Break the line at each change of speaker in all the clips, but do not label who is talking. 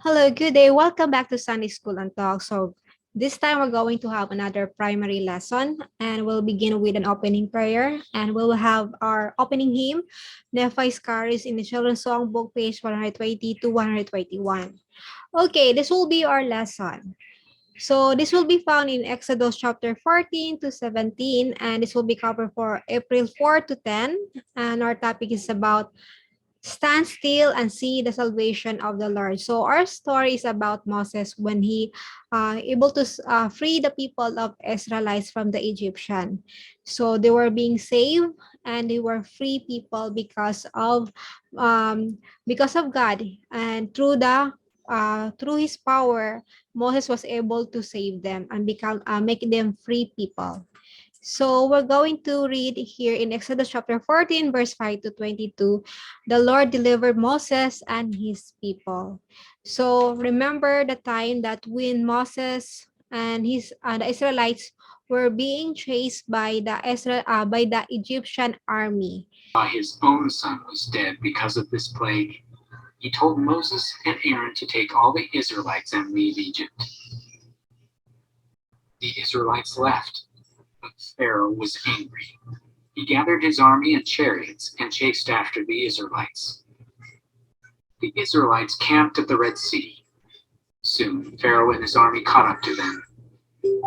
Hello, good day. Welcome back to Sunday School and Talk. So this time we're going to have another primary lesson and we'll begin with an opening prayer and we'll have our opening hymn, Nephi's Caris in the Children's Songbook, page 120 to 121. Okay, this will be our lesson. So this will be found in Exodus chapter 14 to 17 and this will be covered for April 4 to 10 and our topic is about stand still and see the salvation of the Lord. So our story is about Moses when he able to free the people of Israelites from the Egyptian. So they were being saved and they were free people because of God and through his power Moses was able to save them and become make them free people. So we're going to read here in Exodus chapter 14, verse 5 to 22. The Lord delivered Moses and his people. So remember the time that when Moses and the Israelites were being chased by by the Egyptian army.
His own son was dead because of this plague. He told Moses and Aaron to take all the Israelites and leave Egypt. The Israelites left, but Pharaoh was angry. He gathered his army and chariots and chased after the Israelites. The Israelites camped at the Red Sea. Soon Pharaoh and his army caught up to them.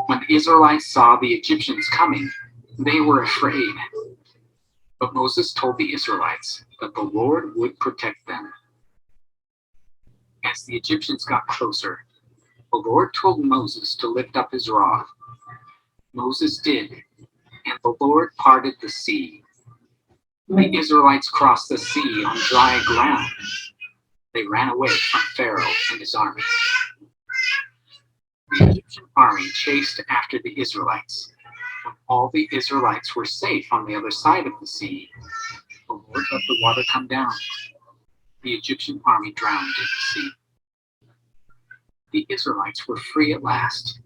When the Israelites saw the Egyptians coming, they were afraid. But Moses told the Israelites that the Lord would protect them. As the Egyptians got closer, the Lord told Moses to lift up his rod. Moses did, and the Lord parted the sea. The Israelites crossed the sea on dry ground. They ran away from Pharaoh and his army. The Egyptian army chased after the Israelites. When all the Israelites were safe on the other side of the sea, the Lord let the water come down. The Egyptian army drowned in the sea. The Israelites were free at last.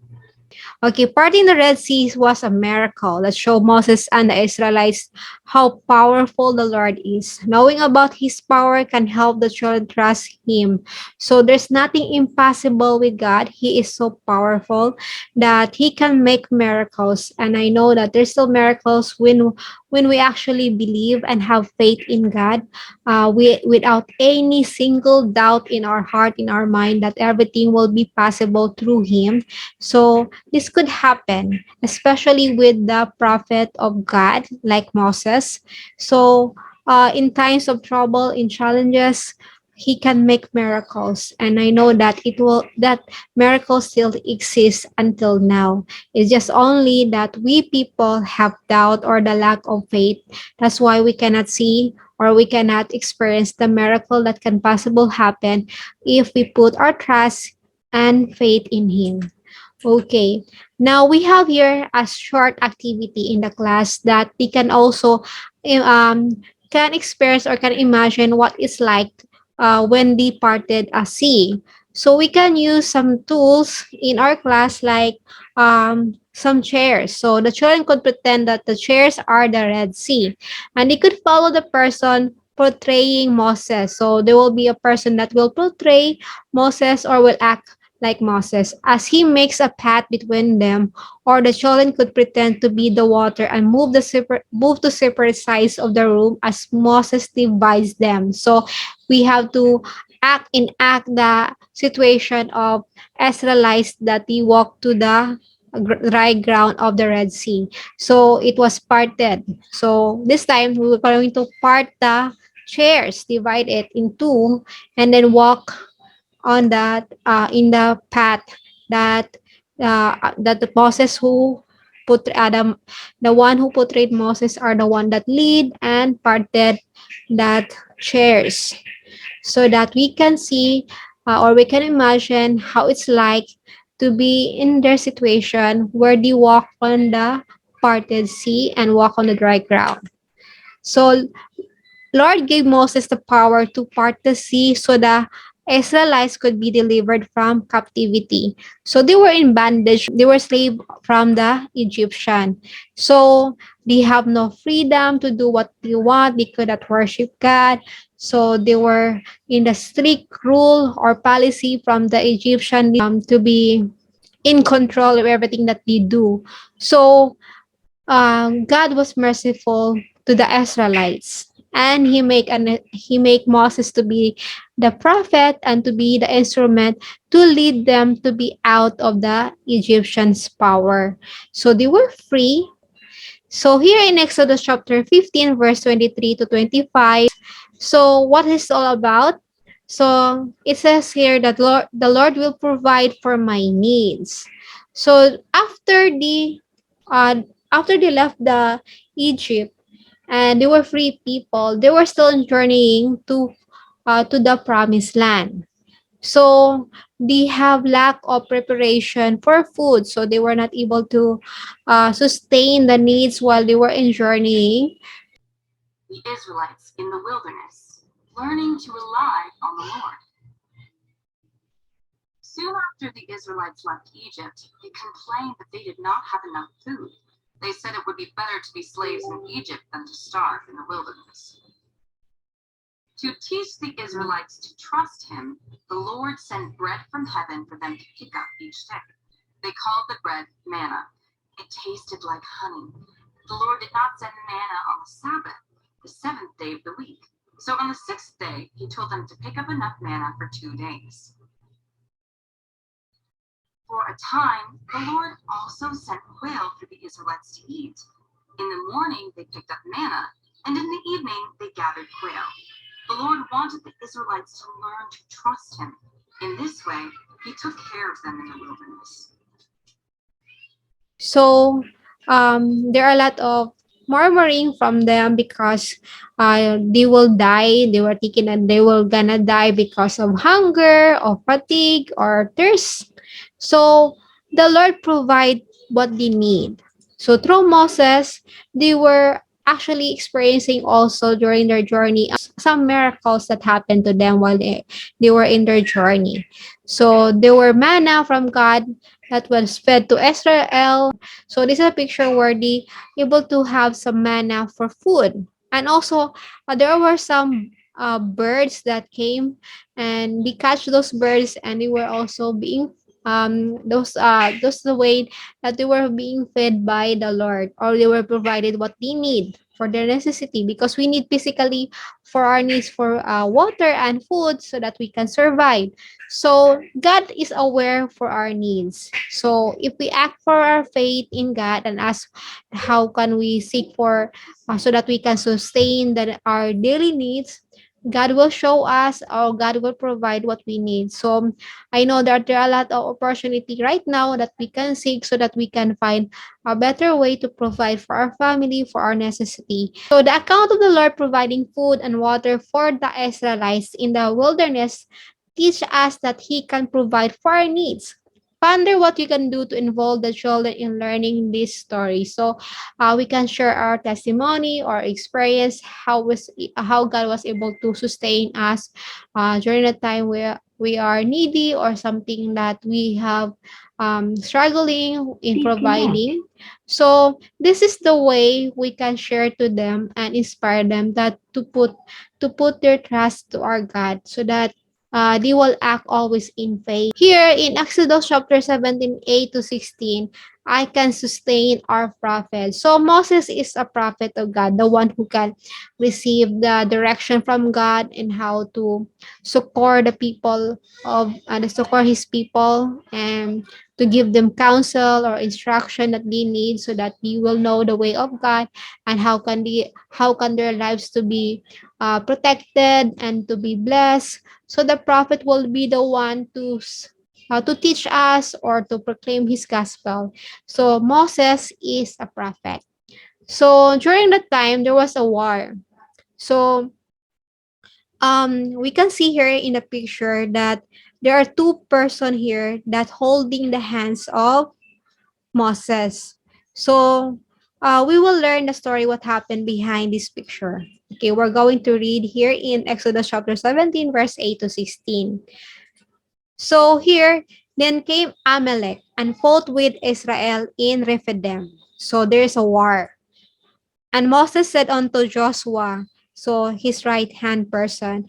Okay, parting the Red Sea was a miracle that showed Moses and the Israelites how powerful the Lord is. Knowing about his power can help the children trust him. So there's nothing impossible with God. He is so powerful that he can make miracles. And I know that there's still miracles when we actually believe and have faith in God, without any single doubt in our heart, in our mind, that everything will be possible through him. So this could happen, especially with the prophet of God like Moses. So in times of trouble, in challenges, he can make miracles, and I know that that miracles still exist until now. It's just only that we people have doubt or the lack of faith. That's why we cannot see or we cannot experience the miracle that can possible happen if we put our trust and faith in him. Okay, now we have here a short activity in the class that we can also um, can experience or can imagine what it's like when they parted a sea. So we can use some tools in our class like some chairs. So the children could pretend that the chairs are the Red Sea and they could follow the person portraying Moses. So there will be a person that will portray Moses or will act like Moses, as he makes a path between them, or the children could pretend to be the water and move to separate sides of the room as Moses divides them. So we have to enact the situation of Israelites that they walk to the dry ground of the Red Sea. So it was parted. So this time we were going to part the chairs, divide it in two, and then walk on that in the path that the Moses who put the one who portrayed Moses are the one that lead and parted that chairs so that we can see or we can imagine how it's like to be in their situation where they walk on the parted sea and walk on the dry ground. So Lord gave Moses the power to part the sea so Israelites could be delivered from captivity. So they were in bondage. They were slave from the Egyptian. So they have no freedom to do what they want. They could not worship God. So they were in the strict rule or policy from the Egyptian to be in control of everything that they do. So God was merciful to the Israelites, and he make Moses to be the prophet and to be the instrument to lead them to be out of the Egyptians' power. So they were free. So here in Exodus chapter 15, verse 23 to 25, so what is all about? So it says here that the Lord will provide for my needs. So uh, after they left the Egypt and they were free people, they were still journeying to the promised land. So they have lack of preparation for food, so they were not able to sustain the needs while they were in journeying.
The Israelites in the wilderness, learning to rely on the Lord. Soon after the Israelites left Egypt, they complained that they did not have enough food. They said it would be better to be slaves in Egypt than to starve in the wilderness. To teach the Israelites to trust him, the Lord sent bread from heaven for them to pick up each day. They called the bread manna. It tasted like honey. The Lord did not send manna on the Sabbath, the seventh day of the week. So on the sixth day, he told them to pick up enough manna for 2 days. For a time, the Lord also sent quail for the Israelites to eat. In the morning, they picked up manna, and in the evening, they gathered quail. The Lord wanted the Israelites to learn to trust him. In this way, he took care of them in the wilderness.
So there are a lot of murmuring from them because they will die. They were thinking that they will gonna die because of hunger, or fatigue, or thirst. So the Lord provide what they need. So through Moses, they were actually experiencing also during their journey some miracles that happened to them while they were in their journey. So there were manna from God that was fed to Israel. So this is a picture where they able to have some manna for food. And also there were some birds that came and we catch those birds and they were also being those the way that they were being fed by the Lord, or they were provided what they need for their necessity, because we need physically for our needs for water and food so that we can survive. So God is aware for our needs. So if we act for our faith in God and ask how can we seek for so that we can sustain our daily needs, God will show us, or God will provide what we need. So I know that there are a lot of opportunity right now that we can seek so that we can find a better way to provide for our family, for our necessity. So the account of the Lord providing food and water for the Israelites in the wilderness teach us that He can provide for our needs. Ponder what you can do to involve the children in learning this story. So we can share our testimony or experience how God was able to sustain us during the time where we are needy or something that we have struggling in providing. So this is the way we can share to them and inspire them that to put their trust to our God, so that they will act always in faith. Here in Exodus chapter 17, 8 to 16, I can sustain our prophet. So Moses is a prophet of God, the one who can receive the direction from God and how to succor the people to succor his people, and to give them counsel or instruction that they need so that they will know the way of God, and how can their lives to be protected and to be blessed. So the prophet will be the one to teach us or to proclaim his gospel. So Moses is a prophet. So during that time there was a war. So we can see here in the picture that there are two person here that holding the hands of Moses. So we will learn the story what happened behind this picture. Okay, we're going to read here in Exodus chapter 17, verse 8 to 16. So here, then came Amalek and fought with Israel in Rephidim. So there's a war. And Moses said unto Joshua, so his right hand person,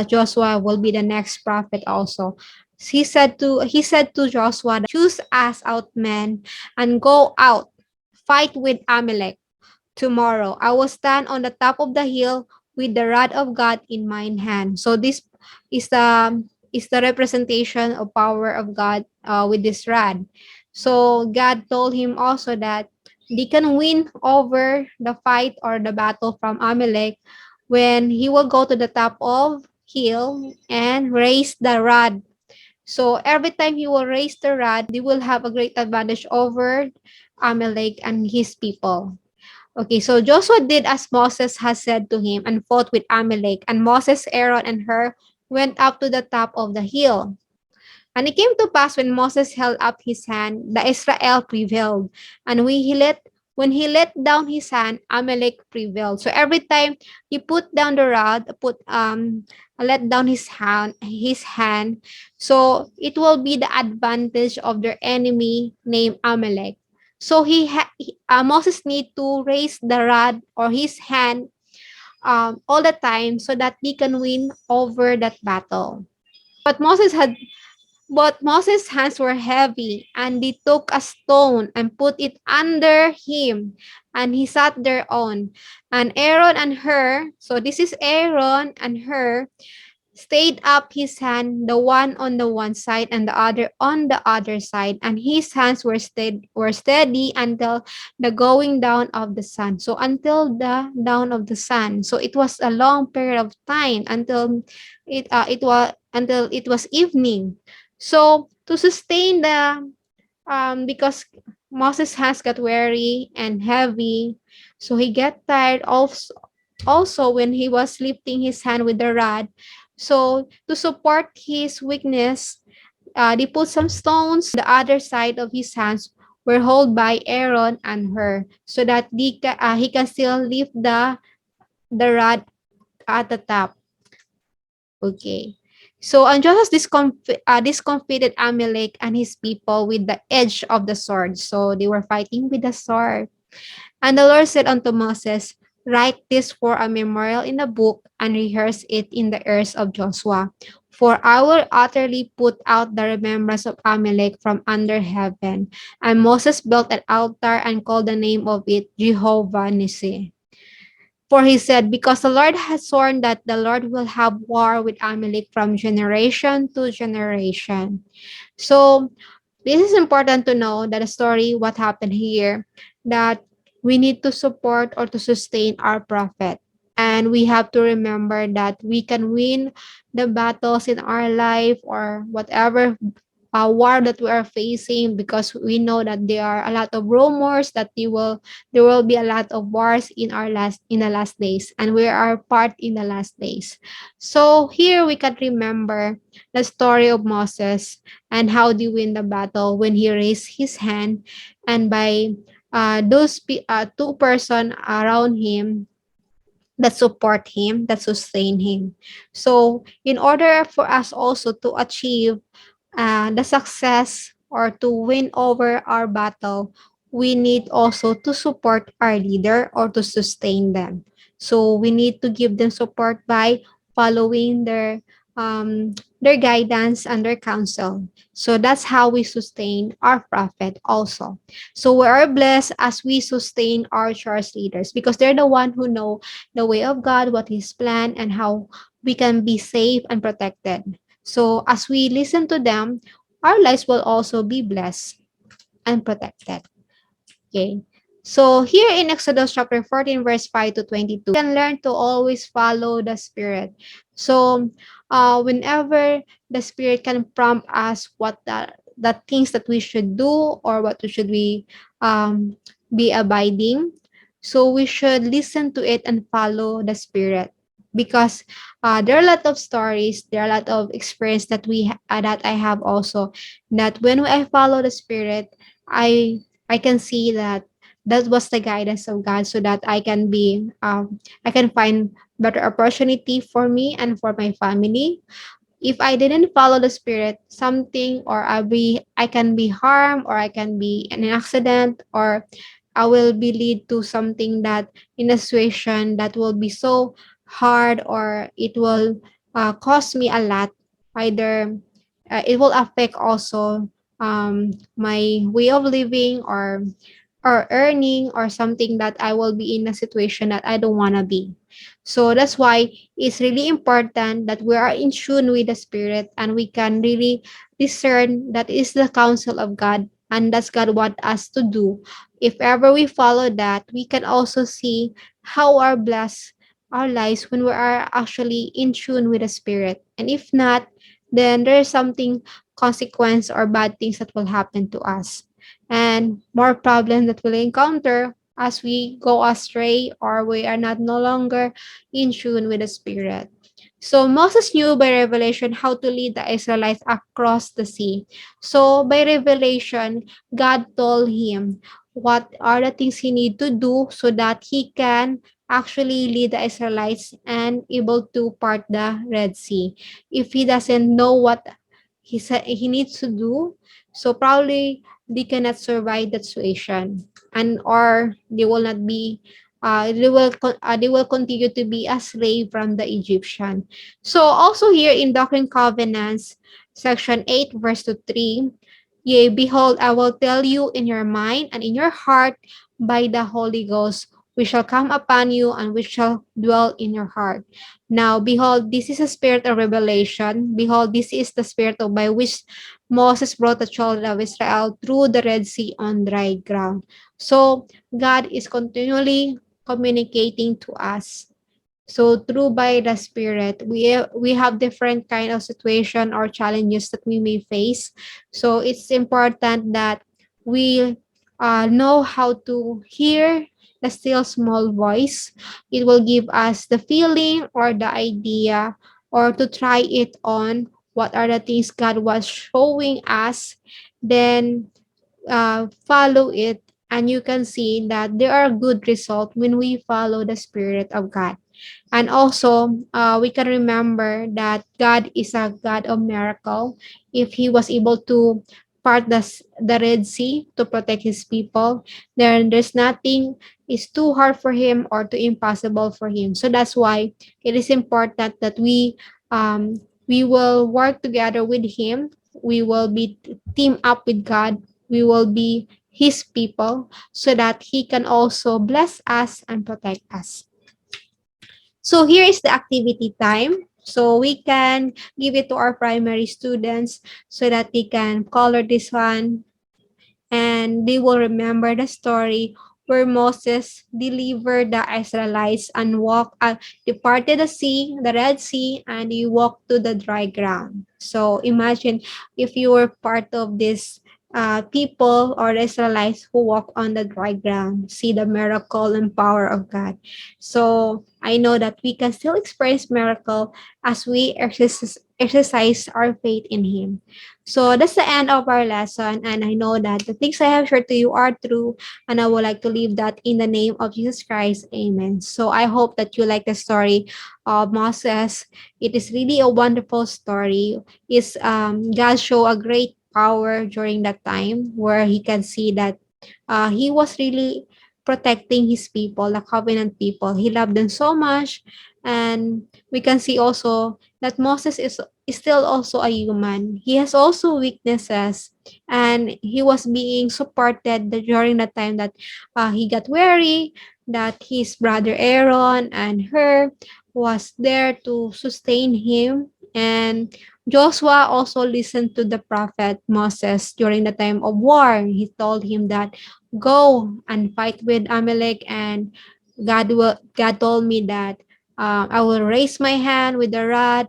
Joshua will be the next prophet also. He said to Joshua, choose us out men and go out, fight with Amalek. Tomorrow I will stand on the top of the hill with the rod of God in mine hand. So this is the representation of power of God with this rod. So God told him also that they can win over the fight or the battle from Amalek when he will go to the top of hill and raise the rod. So every time he will raise the rod, they will have a great advantage over Amalek and his people. Okay, so Joshua did as Moses has said to him and fought with Amalek. And Moses, Aaron, and Hur went up to the top of the hill. And it came to pass when Moses held up his hand, that Israel prevailed. And when he let down his hand, Amalek prevailed. So every time he put down the rod, let down his hand, so it will be the advantage of their enemy named Amalek. So Moses need to raise the rod or his hand all the time so that he can win over that battle. But Moses' hands were heavy, and they took a stone and put it under him, and he sat thereon. And Aaron and Hur, so this is Aaron and Hur, stayed up his hand, the one on the one side and the other on the other side, and his hands were steady until the going down of the sun. So until the down of the sun. So it was a long period of time until it was evening. So to sustain the because Moses' hands got weary and heavy, so he got tired also when he was lifting his hand with the rod. So to support his weakness, they put some stones the other side of his hands were held by Aaron and Hur, so that he can still lift the rod at the top. Okay. So Antiochus discomfited Amalek and his people with the edge of the sword. So they were fighting with the sword. And the Lord said unto Moses, write this for a memorial in a book and rehearse it in the ears of Joshua. For I will utterly put out the remembrance of Amalek from under heaven. And Moses built an altar and called the name of it Jehovah Nissi. For he said, because the Lord has sworn that the Lord will have war with Amalek from generation to generation. So this is important to know that the story, what happened here, that we need to support or to sustain our prophet. And we have to remember that we can win the battles in our life or whatever war that we are facing, because we know that there are a lot of rumors that there will be a lot of wars in the last days, and we are part in the last days. So here we can remember the story of Moses and how they win the battle when he raised his hand, and by those two person around him that support him, that sustain him. So in order for us also to achieve the success or to win over our battle, we need also to support our leader or to sustain them. So we need to give them support by following their guidance and their counsel. So that's how we sustain our prophet also. So we are blessed as we sustain our church leaders, because they're the one who know the way of God, what His plan, and how we can be safe and protected. So as we listen to them, our lives will also be blessed and protected. Okay. So here in Exodus chapter 14, verse 5 to 22, we can learn to always follow the Spirit. So whenever the Spirit can prompt us what the things that we should do or what should we be abiding, so we should listen to it and follow the Spirit. Because there are a lot of stories, there are a lot of experience that I have also, that when I follow the Spirit, I can see that that was the guidance of God, so that I can find better opportunity for me and for my family. If I didn't follow the spirit, something, or I can be harmed, or I can be in an accident, or I will be lead to something that in a situation that will be so hard, or it will cost me a lot. Either it will affect also my way of living, or earning, or something that I will be in a situation that I don't want to be. So that's why it's really important that we are in tune with the spirit, and we can really discern that is the counsel of God, and that's God want us to do. If ever we follow that, we can also see how our blessed our lives when we are actually in tune with the spirit. And if not, then there's something consequence or bad things that will happen to us, and more problems that we'll encounter as we go astray, or we are not no longer in tune with the spirit. So Moses knew by revelation how to lead the Israelites across the sea. So by revelation, God told him what are the things he need to do so that he can actually lead the Israelites and able to part the Red Sea. If he doesn't know what he said he needs to do, so probably they cannot survive that situation, and or they will not be they will continue to be a slave from the Egyptian. So also here in Doctrine and Covenants, section 8, verse to 3, yea, behold, I will tell you in your mind and in your heart by the Holy Ghost, we shall come upon you and we shall dwell in your heart. Now, behold, this is a spirit of revelation. Behold, this is the spirit of by which Moses brought the children of Israel through the Red Sea on dry ground. So, God is continually communicating to us. So through by the spirit, we have different kind of situation or challenges that we may face. So it's important that we know how to hear the still small voice. It will give us the feeling or the idea, or to try it on what are the things God was showing us. Then follow it, and you can see that there are good results when we follow the spirit of God. And also, we can remember that God is a God of miracle. If He was able to part the Red Sea to protect His people, then there's nothing is too hard for Him or too impossible for Him. So that's why it is important that we will work together with Him. We will be team up with God. We will be His people, so that He can also bless us and protect us. So here is the activity time. So we can give it to our primary students so that they can color this one, and they will remember the story where Moses delivered the Israelites and departed the sea, the Red Sea, and he walked to the dry ground. So imagine if you were part of this people or the Israelites who walk on the dry ground, see the miracle and power of God. So I know that we can still experience miracle as we exercise our faith in Him. So that's the end of our lesson. And I know that the things I have shared to you are true. And I would like to leave that in the name of Jesus Christ. Amen. So I hope that you like the story of Moses. It is really a wonderful story. God show a great power during that time where he can see that he was really protecting his people, the covenant people. He loved them so much. And we can see also that Moses is still also a human. He has also weaknesses, and he was being supported during the time that he got weary, that his brother Aaron and her was there to sustain him. And Joshua also listened to the prophet Moses during the time of war. He told him that go and fight with Amalek, and God told me that I will raise my hand with the rod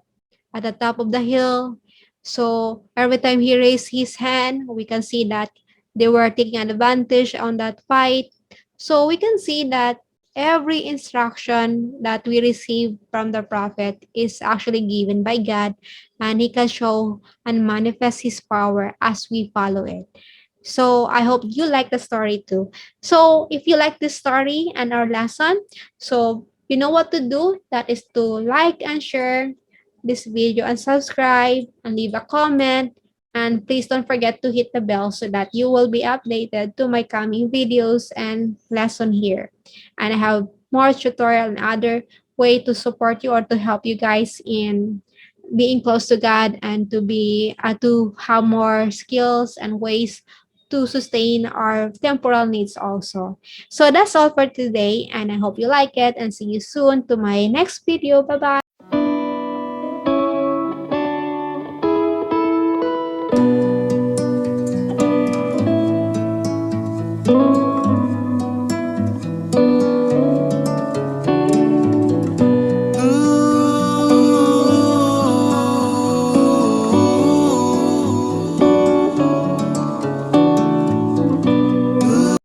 at the top of the hill. So every time he raised his hand, we can see that they were taking advantage on that fight. So we can see that every instruction that we receive from the prophet is actually given by God, and he can show and manifest his power as we follow it. So I hope you like the story too. So if you like this story and our lesson, so you know what to do. That is to like and share this video and subscribe and leave a comment. And please don't forget to hit the bell so that you will be updated to my coming videos and lesson here. And I have more tutorial and other way to support you or to help you guys in being close to God and to have more skills and ways to sustain our temporal needs also. So that's all for today and I hope you like it and see you soon to my next video. Bye bye.